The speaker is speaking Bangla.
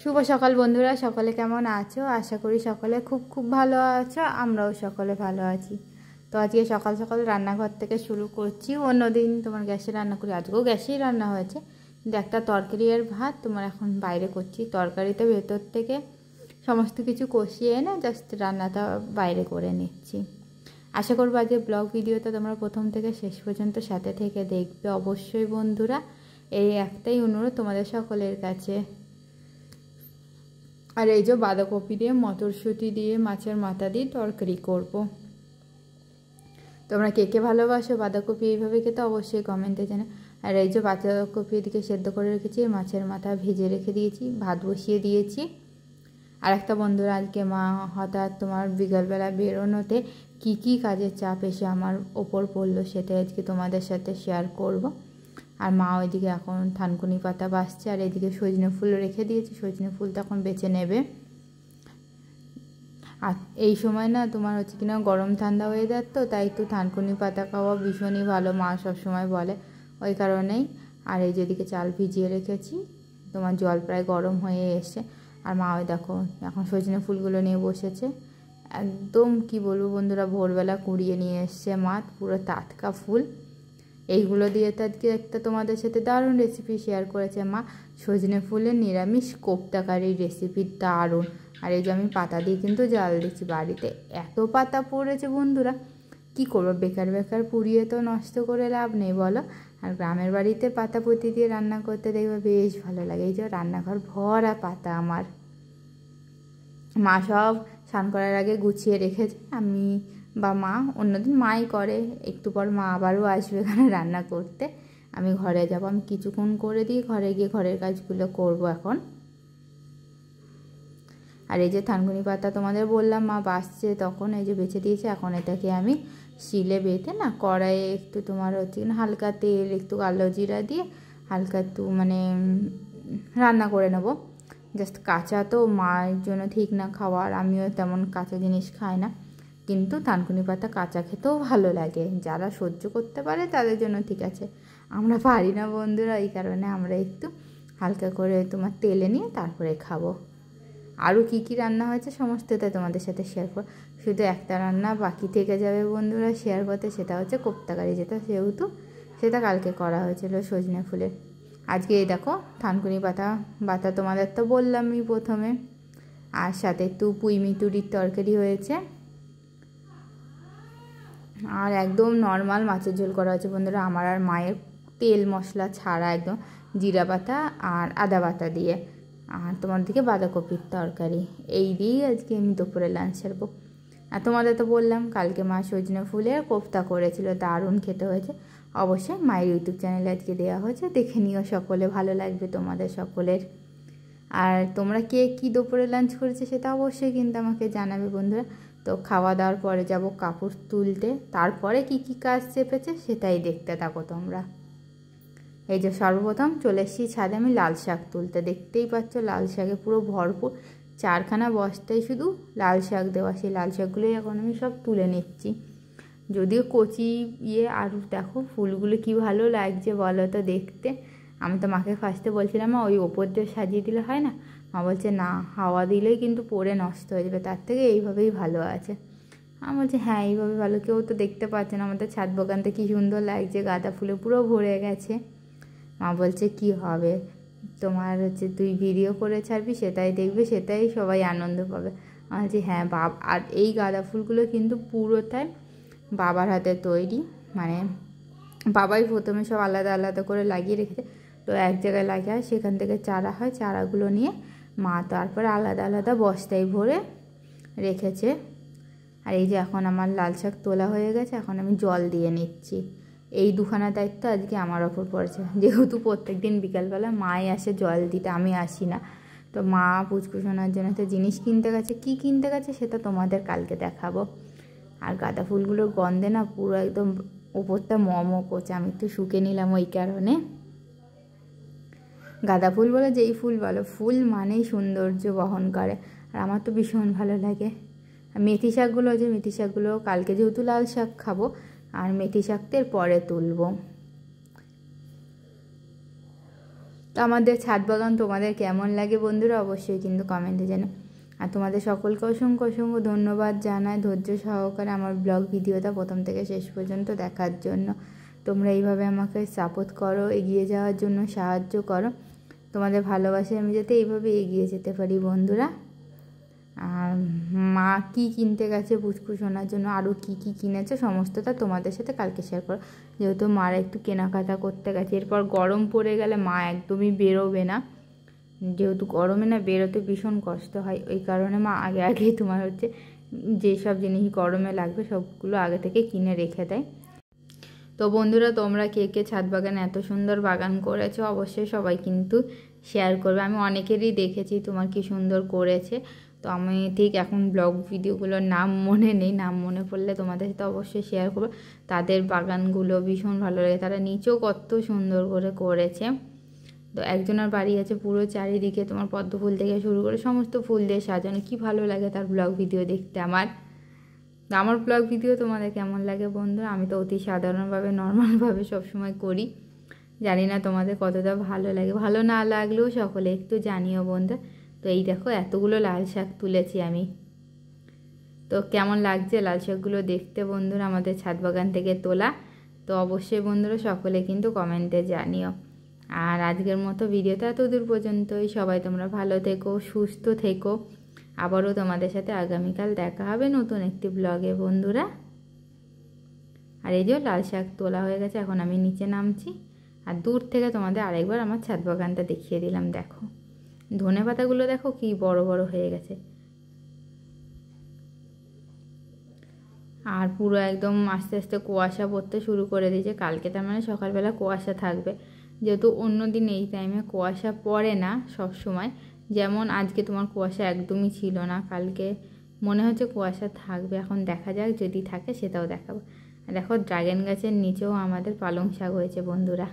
শুভ সকাল বন্ধুরা, সকলে কেমন আছো? আশা করি সকলে খুব খুব ভালো আছো। আমরাও সকলে ভালো আছি। তো আজকে সকাল সকাল রান্নাঘর থেকে শুরু করছি। অন্যদিন তোমার গ্যাসে রান্না করি, আজকেও গ্যাসেই রান্না হয়েছে, কিন্তু একটা তরকারি আর ভাত তোমার এখন বাইরে করছি। তরকারিতে ভেতর থেকে সমস্ত কিছু কষিয়ে এনে জাস্ট রান্নাটা বাইরে করে নিচ্ছি। আশা করবো আজকে ব্লগ ভিডিওটা তোমরা প্রথম থেকে শেষ পর্যন্ত সাথে থেকে দেখবে অবশ্যই বন্ধুরা। এই একটাই অনুরোধ তোমাদের সকলের কাছে। আর এই যে বাঁধাকপি দিয়ে মটরশুঁটি দিয়ে মাছের মাথা দিয়ে তরকারি করব। তোমরা কে কে ভালোবাসো বাঁধাকপি এইভাবে খেতে অবশ্যই কমেন্টে জানাও। আর এই যে বাঁধাকপি এদিকে সেদ্ধ করে রেখেছি, মাছের মাথা ভেজে রেখে দিয়েছি, ভাত বসিয়ে দিয়েছি। আর একটা বন্ধুরা আজকে মা হঠাৎ তোমার বিকালবেলা বেরোনোতে কি কাজের চাপ এসে আমার ওপর পড়লো সেটা আজকে তোমাদের সাথে শেয়ার করব। আর মা ওইদিকে এখন থানকুনি পাতা বাছছে, আর এদিকে সজনে ফুল রেখে দিয়েছে, সজনে ফুল তখন বেছে নেবে। আর এই সময় না তোমার হচ্ছে কিনা গরম ঠান্ডা ওয়েদার, তো তাই একটু থানকুনি পাতা খাওয়া ভীষণই ভালো, মা সবসময় বলে, ওই কারণেই। আর এই যেদিকে চাল ভিজিয়ে রেখেছি, তোমার জল প্রায় গরম হয়ে এসে, আর মা ওই দেখো এখন সজনে ফুলগুলো নিয়ে বসেছে। একদম কি বলবো বন্ধুরা, ভোরবেলা কুড়িয়ে নিয়ে এসছে মা, পুরো টাটকা ফুল। এইগুলো দিয়ে তো আজকে একটা তোমাদের সাথে দারুণ রেসিপি শেয়ার করেছে মা, সজনে ফুলের নিরামিষ কোপ্তা কারির রেসিপি, দারুণ। আর এই যে আমি পাতা দিয়ে কিন্তু জাল দিচ্ছি। বাড়িতে এত পাতা পড়েছে বন্ধুরা, কি করবো, বেকার বেকার পুড়িয়ে তো নষ্ট করে লাভ নেই বলো। আর গ্রামের বাড়িতে পাতা পুঁতি দিয়ে রান্না করতে দেখবে বেশ ভালো লাগে। এই যে রান্নাঘর ভরা পাতা আমার, মা সব স্নান করার আগে গুছিয়ে রেখেছে। আমি বা মা, অন্যদিন মাই করে, একটু পর মা আবারও আসবে এখানে রান্না করতে। আমি ঘরে যাব, আমি কিছুক্ষণ করে দিয়ে ঘরে গিয়ে ঘরের কাজগুলো করব এখন। আর এই যে থানকুনি পাতা তোমাদের বললাম মা বাছছে, তখন এই যে বেছে দিয়েছে। এখন এটাকে আমি শিলে বেটে না কড়াইয়ে একটু তোমার হচ্ছে হালকা তেল একটু কালো জিরা দিয়ে হালকা একটু মানে রান্না করে নেব। জাস্ট কাঁচা তো মায়ের জন্য ঠিক না খাওয়ার, আমিও তেমন কাঁচা জিনিস খাই না, কিন্তু থানকুনি পাতা কাঁচা খেতেও ভালো লাগে। যারা সহ্য করতে পারে তাদের জন্য ঠিক আছে, আমরা পারি না বন্ধুরা, এই কারণে আমরা একটু হালকা করে তোমার তেলে নিয়ে তারপরে খাবো। আরও কি রান্না হয়েছে সমস্তটা তোমাদের সাথে শেয়ার করব। শুধু একটা রান্না বাকি থেকে যাবে বন্ধুরা শেয়ার করতে, সেটা হচ্ছে কোপ্তা কারি, যেটা সেহেতু সেটা কালকে করা হয়েছিল সজনে ফুলের। আজকে এই দেখো থানকুনি পাতা তোমাদের তো বললামই প্রথমে, আর সাথে একটু পুঁই মিতুরির তরকারি হয়েছে, আর একদম নর্মাল মাছের ঝোল করা হয়েছে বন্ধুরা আমার আর মায়ের, তেল মশলা ছাড়া, একদম জিরা পাতা আর আদা বাটা দিয়ে। আর তোমার দিকে বাঁধাকপির তরকারি, এই দিয়েই আজকে আমি দুপুরে লাঞ্চ সারবো। আর তোমাদের তো বললাম কালকে মা সজনে ফুলের কোফতা করেছিল, দারুণ খেতে হয়েছে। অবশ্যই মায়ের ইউটিউব চ্যানেলে আজকে দেওয়া হয়েছে, দেখে নিও সকলে, ভালো লাগবে তোমাদের সকলের। আর তোমরা কে কী দুপুরে লাঞ্চ করেছে সেটা অবশ্যই কিন্তু আমাকে জানাবে বন্ধুরা। তো খাওয়া দাওয়ার পরে যাব কাপড় তুলতে, তারপরে কি কাজ চেপেছে সেটাই দেখতে থাকো তোমরা। এই যে সর্বপ্রথম চলে এসেছি ছাদে আমি লাল শাক তুলতে, দেখতেই পাচ্ছ লাল শাকে পুরো ভরপুর, 4খানা বস্তায় শুধু লাল শাক দেওয়া। সেই লাল শাকগুলোই এখন আমি সব তুলে নিচ্ছি, যদিও কচি আর দেখো ফুলগুলো কি ভালো লাগছে বলো তো দেখতে। আমি তো মাকে ফার্স্টে বলছিলাম মা ওই ওপর দিয়ে সাজিয়ে দিলে হয় না, মা বলছে না হাওয়া দিলেই কিন্তু পরে নষ্ট হয়ে যাবে, তার থেকে এইভাবেই ভালো আছে। আমি বলছি হ্যাঁ এইভাবে ভালো, কেউ তো দেখতে পাচ্ছে না, আমাদের ছাদ বাগানটা কী সুন্দর লাগছে, গাঁদা ফুলে পুরো ভরে গেছে। মা বলছে কি হবে, তোমার হচ্ছে তুই ভিডিও করে ছাড়বি, সেটাই দেখবে, সেটাই সবাই আনন্দ পাবে। আমি বলছি হ্যাঁ আর এই গাঁদা ফুলগুলো কিন্তু পুরোটাই বাবার হাতে তৈরি, মানে বাবাই প্রথমে সব আলাদা আলাদা করে লাগিয়ে রেখেছে। তো এক জায়গায় লাগিয়ে হয়, সেখান থেকে চারা হয়, চারাগুলো নিয়ে মা তারপরে আলাদা আলাদা বস্তায় ভরে রেখেছে। আর এই যে এখন আমার লাল শাক তোলা হয়ে গেছে, এখন আমি জল দিয়ে নিচ্ছি। এই দুখানা দায়িত্ব আজকে আমার ওপর পড়েছে, যেহেতু প্রত্যেক দিন বিকালবেলা মাই আসে জল দিতে, আমি আসি না। তো মা পুচকুসোনার জন্য তো জিনিস কিনতে গেছে, কি কিনতে গেছে সেটা তোমাদের কালকে দেখাবো। আর গাঁদা ফুলগুলোর গন্ধে না পুরো একদম ওপরটা মমো করছে, আমি একটু শুকে নিলাম ওই কারণে। গাঁদা ফুল বলে যেই ফুল বলো, ফুল মানেই সৌন্দর্য বহন করে, আর আমার তো ভীষণ ভালো লাগে। মেথি শাকগুলো আছে, মেথি শাকগুলো কালকে যেহেতু লাল শাক খাবো, আর মেথি শাকটা পরে তুলবো। তো আমাদের ছাদ বাগান তোমাদের কেমন লাগে বন্ধুরা অবশ্যই কিন্তু কমেন্টে জানো। আর তোমাদের সকলকে অসংখ্য অসংখ্য ধন্যবাদ জানাই ধৈর্য সহকারে আমার ব্লগ ভিডিওটা প্রথম থেকে শেষ পর্যন্ত দেখার জন্য। তোমরা এইভাবে আমাকে সাপোর্ট করো, এগিয়ে যাওয়ার জন্য সাহায্য করো। তোমাদের ভালোবাসায় আমি যাতে এইভাবে এগিয়ে যেতে পারি বন্ধুরা। আর মা কী কিনতে গেছে পুচকু শোনার জন্য, আরও কী কী কিনেছে সমস্তটা তোমাদের সাথে কালকে শেয়ার করো। যেহেতু মারা একটু কেনাকাটা করতে গেছে, এরপর গরম পড়ে গেলে মা একদমই বেরোবে না, যেহেতু গরমে না বেরোতে ভীষণ কষ্ট হয়, ওই কারণে মা আগে আগেই তোমার হচ্ছে যেসব জিনিস গরমে লাগবে সবগুলো আগে থেকে কিনে রেখে দেয়। তো বন্ধুরা তোমরা কে কে ছাদ বাগানে এত সুন্দর বাগান করেছো অবশ্যই সবাই কিন্তু শেয়ার করবে। আমি অনেকেরই দেখেছি তোমার কি সুন্দর করেছে। তো আমি ঠিক এখন ব্লগ ভিডিওগুলোর নাম মনে নেই, নাম মনে পড়লে তোমাদের সাথে অবশ্যই শেয়ার করবো। তাদের বাগানগুলো ভীষণ ভালো লাগে, তারা নিচেও কত সুন্দর করে করেছে। তো একজনের বাড়ি আছে পুরো চারিদিকে তোমার পদ্ম ফুল থেকে শুরু করে সমস্ত ফুল দিয়ে সাজানো, কি ভালো লাগে তার ব্লগ ভিডিও দেখতে। আমার ব্লগ ভিডিও তোমাদের কেমন লাগে বন্ধুরা? আমি তো অতি সাধারণভাবে নর্মালভাবে সবসময় করি, জানি না তোমাদের কতটা ভালো লাগে। ভালো না লাগলেও সকলে একটু জানিও বন্ধু। তো এই দেখো এতগুলো লাল শাক তুলেছি আমি। তো কেমন লাগছে লাল শাকগুলো দেখতে বন্ধুরা আমাদের ছাদ বাগান থেকে তোলা? তো অবশ্যই বন্ধুরা সকলে কিন্তু কমেন্টে জানিও। আর আজকের মতো ভিডিওটা এতদূর পর্যন্তই। সবাই তোমরা ভালো থেকো, সুস্থ থেকো। আবারও তোমাদের সাথে আগামীকাল দেখা হবে নতুন একটি ব্লগে বন্ধুরা। আর এই যে লাল শাক তোলা হয়ে গেছে, এখন আমি নিচে নামছি। আর দূর থেকে তোমাদের আরেকবার আমার ছাদ বাগানটা দেখিয়ে দিলাম। দেখো ধনে পাতাগুলো দেখো কি বড় বড় হয়ে গেছে। আর পুরো একদম আস্তে আস্তে কুয়াশা পড়তে শুরু করে দিয়েছে। কালকে তার মানে সকালবেলা কুয়াশা থাকবে, যেহেতু অন্য দিন এই টাইমে কুয়াশা পড়ে না সব সময়। যেমন আজকে তোমার কুয়াশা একদমই ছিল না, কালকে মনে হচ্ছে কুয়াশা থাকবে। এখন দেখা যাক, যদি থাকে সেটাও দেখাবো। দেখো ড্রাগন গাছের নিচেও আমাদের পালং শাক হয়েছে বন্ধুরা।